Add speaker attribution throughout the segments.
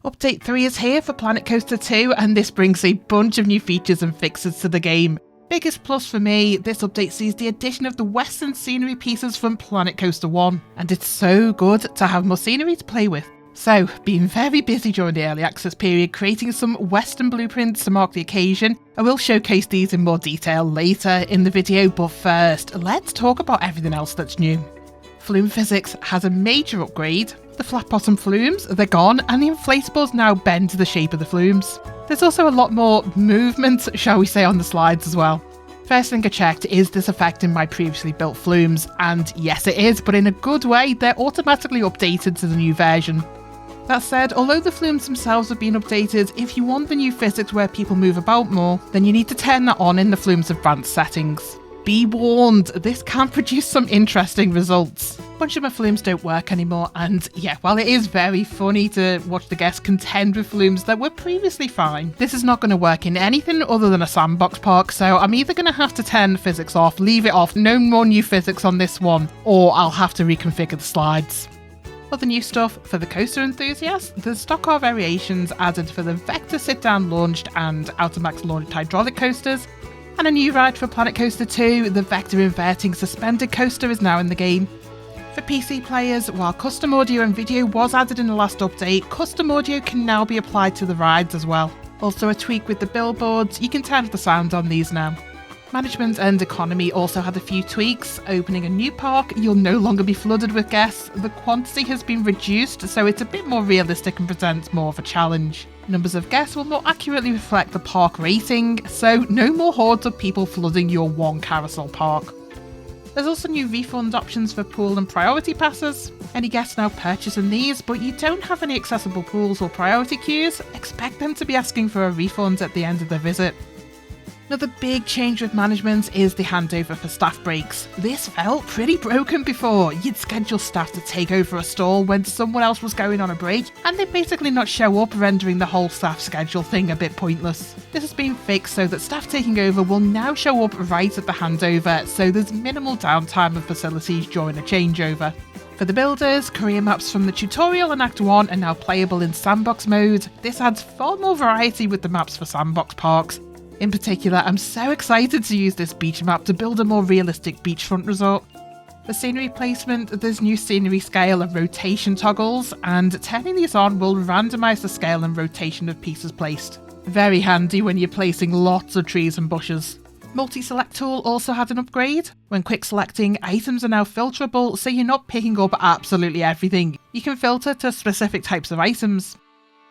Speaker 1: Update 3 is here for Planet Coaster 2, and this brings a bunch of new features and fixes to the game. Biggest plus for me, this update sees the addition of the western scenery pieces from Planet Coaster 1, and it's so good to have more scenery to play with. So, been very busy during the early access period creating some western blueprints to mark the occasion. I will showcase these in more detail later in the video, but first, let's talk about everything else that's new. Flume physics has a major upgrade. The flat bottom flumes, they're gone, and the inflatables now bend to the shape of the flumes. There's also a lot more movement, shall we say, on the slides as well. First thing I checked, is this affecting my previously built flumes? And yes it is, but in a good way, they're automatically updated to the new version. That said, although the flumes themselves have been updated, if you want the new physics where people move about more, then you need to turn that on in the flume's advanced settings. Be warned, this can produce some interesting results. A bunch of my flumes don't work anymore, and yeah, while it is very funny to watch the guests contend with flumes that were previously fine, this is not going to work in anything other than a sandbox park, so I'm either going to have to turn the physics off, leave it off, no more new physics on this one, or I'll have to reconfigure the slides. Other new stuff for the coaster enthusiasts, the stock car variations added for the Vector sit-down launched and Automax launched hydraulic coasters, and a new ride for Planet Coaster 2, the Vector inverting suspended coaster is now in the game. For PC players, while custom audio and video was added in the last update, custom audio can now be applied to the rides as well. Also a tweak with the billboards, you can turn the sound on these now. Management and economy also had a few tweaks. Opening a new park, you'll no longer be flooded with guests. The quantity has been reduced, so it's a bit more realistic and presents more of a challenge. Numbers of guests will more accurately reflect the park rating, so no more hordes of people flooding your one carousel park. There's also new refund options for pool and priority passes. Any guests now purchasing these, but you don't have any accessible pools or priority queues, expect them to be asking for a refund at the end of their visit. Another big change with management is the handover for staff breaks. This felt pretty broken before. You'd schedule staff to take over a stall when someone else was going on a break, and they'd basically not show up, rendering the whole staff schedule thing a bit pointless. This has been fixed so that staff taking over will now show up right at the handover, so there's minimal downtime of facilities during a changeover. For the builders, career maps from the tutorial and Act 1 are now playable in sandbox mode. This adds far more variety with the maps for sandbox parks. In particular, I'm so excited to use this beach map to build a more realistic beachfront resort. For scenery placement, there's new scenery scale and rotation toggles, and turning these on will randomise the scale and rotation of pieces placed. Very handy when you're placing lots of trees and bushes. Multi-select tool also had an upgrade. When quick selecting, items are now filterable, so you're not picking up absolutely everything. You can filter to specific types of items.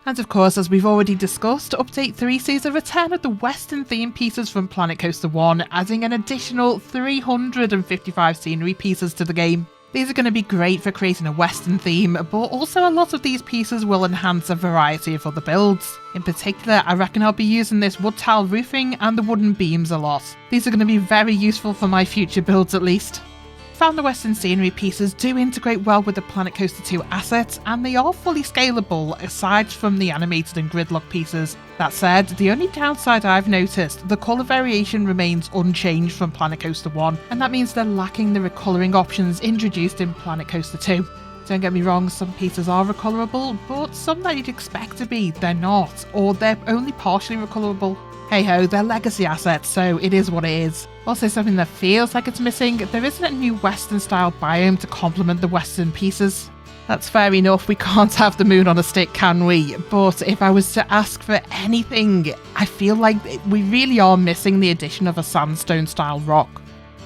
Speaker 1: And of course, as we've already discussed, Update 3 sees a return of the Western theme pieces from Planet Coaster 1, adding an additional 355 scenery pieces to the game. These are going to be great for creating a Western theme, but also a lot of these pieces will enhance a variety of other builds. In particular, I reckon I'll be using this wood tile roofing and the wooden beams a lot. These are going to be very useful for my future builds at least. Found the Western scenery pieces do integrate well with the Planet Coaster 2 assets, and they are fully scalable aside from the animated and gridlock pieces. That said, the only downside I've noticed, the colour variation remains unchanged from Planet Coaster 1, and that means they're lacking the recolouring options introduced in Planet Coaster 2. Don't get me wrong, some pieces are recolorable, but some that you'd expect to be, they're not, or they're only partially recolorable. Hey ho, they're legacy assets, so it is what it is. Also, something that feels like it's missing, there isn't a new Western style biome to complement the Western pieces. That's fair enough, we can't have the moon on a stick, can we? But if I was to ask for anything, I feel like we really are missing the addition of a sandstone style rock.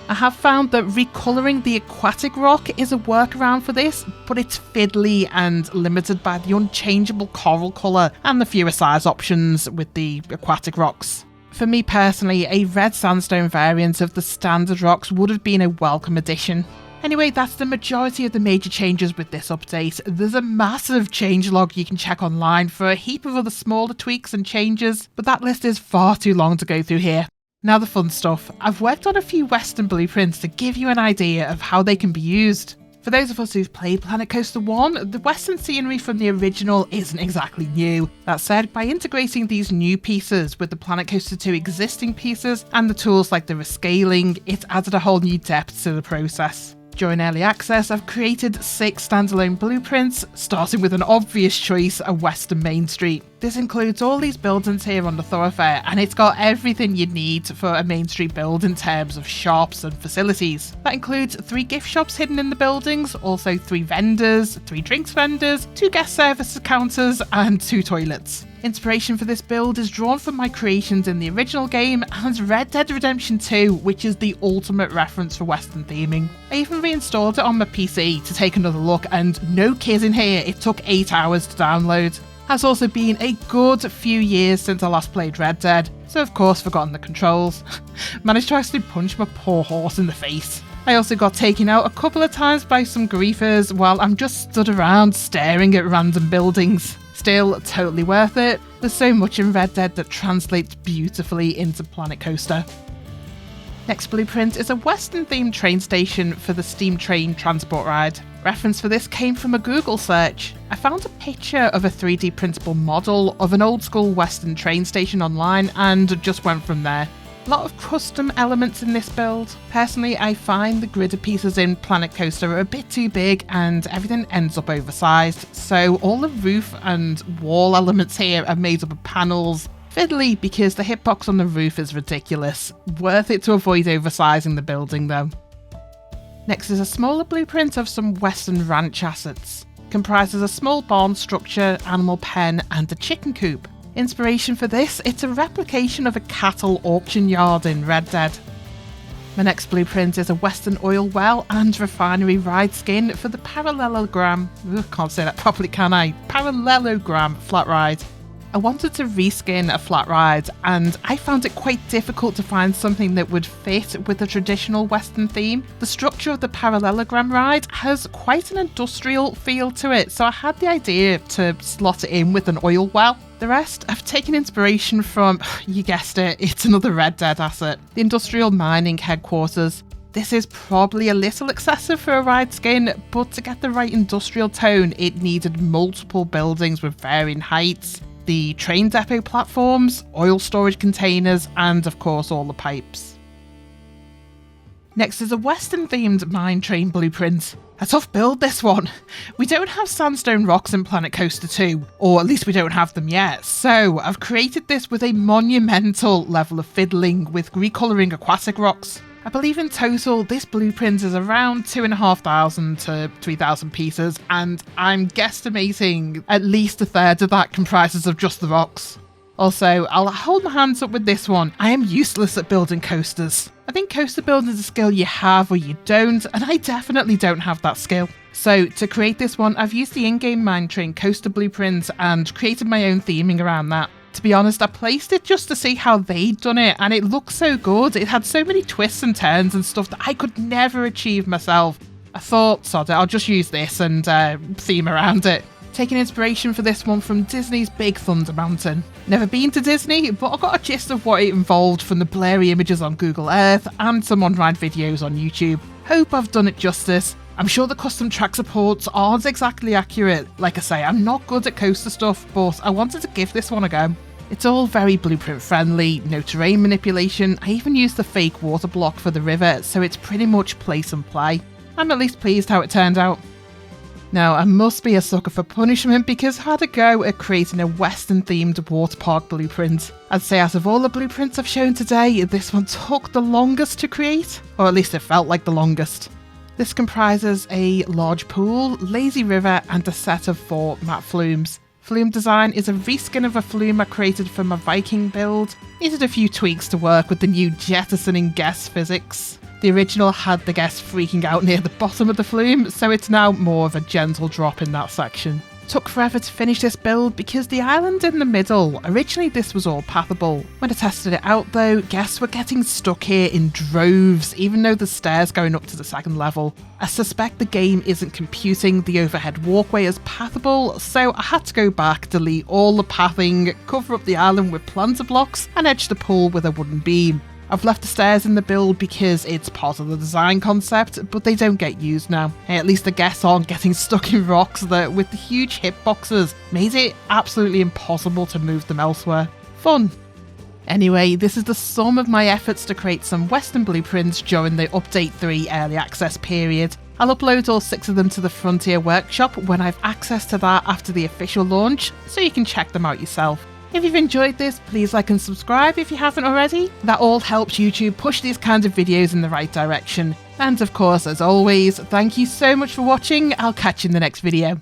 Speaker 1: I have found that recolouring the aquatic rock is a workaround for this, but it's fiddly and limited by the unchangeable coral colour and the fewer size options with the aquatic rocks. For me personally, a red sandstone variant of the standard rocks would have been a welcome addition. Anyway, that's the majority of the major changes with this update. There's a massive changelog you can check online for a heap of other smaller tweaks and changes, but that list is far too long to go through here. Now the fun stuff. I've worked on a few Western blueprints to give you an idea of how they can be used. For those of us who've played Planet Coaster 1, the Western scenery from the original isn't exactly new. That said, by integrating these new pieces with the Planet Coaster 2 existing pieces and the tools like the rescaling, it's added a whole new depth to the process. During early access, I've created 6 standalone blueprints, starting with an obvious choice, a Western Main Street. This includes all these buildings here on the thoroughfare, and it's got everything you need for a Main Street build in terms of shops and facilities. That includes 3 gift shops hidden in the buildings, also 3 vendors, 3 drinks vendors, 2 guest services counters, and 2 toilets. Inspiration for this build is drawn from my creations in the original game and Red Dead Redemption 2, which is the ultimate reference for Western theming. I even reinstalled it on my PC to take another look, and no kidding here, it took 8 hours to download. Has also been a good few years since I last played Red Dead, so of course forgotten the controls. Managed to actually punch my poor horse in the face. I also got taken out a couple of times by some griefers while I'm just stood around staring at random buildings. Still totally worth it. There's so much in Red Dead that translates beautifully into Planet Coaster. Next blueprint is a Western themed train station for the steam train transport ride. Reference for this came from a Google search. I found a picture of a 3D printable model of an old school Western train station online and just went from there. A lot of custom elements in this build. Personally, I find the gridded pieces in Planet Coaster are a bit too big and everything ends up oversized, so all the roof and wall elements here are made up of panels. Fiddly because the hitbox on the roof is ridiculous. Worth it to avoid oversizing the building though. Next is a smaller blueprint of some Western ranch assets. Comprises a small barn structure, animal pen and a chicken coop. Inspiration for this, it's a replication of a cattle auction yard in Red Dead. My next blueprint is a Western oil well and refinery ride skin for the Parallelogram. Can't say that properly, can I? Parallelogram flat ride. I wanted to reskin a flat ride and I found it quite difficult to find something that would fit with the traditional Western theme. The structure of the Parallelogram ride has quite an industrial feel to it, so I had the idea to slot it in with an oil well. The rest, I've taken inspiration from, you guessed it, it's another Red Dead asset, the Industrial Mining Headquarters. This is probably a little excessive for a ride skin, but to get the right industrial tone, it needed multiple buildings with varying heights, the train depot platforms, oil storage containers, and of course all the pipes. Next is a Western themed mine train blueprint. A tough build, this one. We don't have sandstone rocks in Planet Coaster 2, or at least we don't have them yet, so I've created this with a monumental level of fiddling with recolouring aquatic rocks. I believe in total this blueprint is around 2,500 to 3,000 pieces, and I'm guesstimating at least a third of that comprises of just the rocks. Also, I'll hold my hands up with this one. I am useless at building coasters. I think coaster building is a skill you have or you don't, and I definitely don't have that skill. So to create this one, I've used the in-game mine train coaster blueprint and created my own theming around that. To be honest, I placed it just to see how they'd done it, and it looked so good. It had so many twists and turns and stuff that I could never achieve myself. I thought, sod it, I'll just use this and theme around it. Taking inspiration for this one from Disney's Big Thunder Mountain. Never been to Disney, but I got a gist of what it involved from the blurry images on Google Earth and some on-ride videos on YouTube. Hope I've done it justice. I'm sure the custom track supports aren't exactly accurate. Like I say, I'm not good at coaster stuff, but I wanted to give this one a go. It's all very blueprint friendly, no terrain manipulation. I even used the fake water block for the river, so it's pretty much place and play. I'm at least pleased how it turned out. Now, I must be a sucker for punishment because I had a go at creating a Western themed water park blueprint. I'd say out of all the blueprints I've shown today, this one took the longest to create, or at least it felt like the longest. This comprises a large pool, lazy river, and a set of 4 matte flumes. Flume design is a reskin of a flume I created for my Viking build. Needed a few tweaks to work with the new jettisoning guess physics. The original had the guests freaking out near the bottom of the flume, so it's now more of a gentle drop in that section. Took forever to finish this build because the island in the middle, originally this was all pathable. When I tested it out though, guests were getting stuck here in droves, even though the stairs going up to the 2nd level. I suspect the game isn't computing the overhead walkway as pathable, so I had to go back, delete all the pathing, cover up the island with planter blocks, and edge the pool with a wooden beam. I've left the stairs in the build because it's part of the design concept, but they don't get used now. Hey, at least the guests aren't getting stuck in rocks that, with the huge hitboxes, made it absolutely impossible to move them elsewhere. Fun. Anyway, this is the sum of my efforts to create some Western blueprints during the Update 3 Early Access period. I'll upload all 6 of them to the Frontier Workshop when I've access to that after the official launch, so you can check them out yourself. If you've enjoyed this, please like and subscribe if you haven't already. That all helps YouTube push these kinds of videos in the right direction. And of course, as always, thank you so much for watching. I'll catch you in the next video.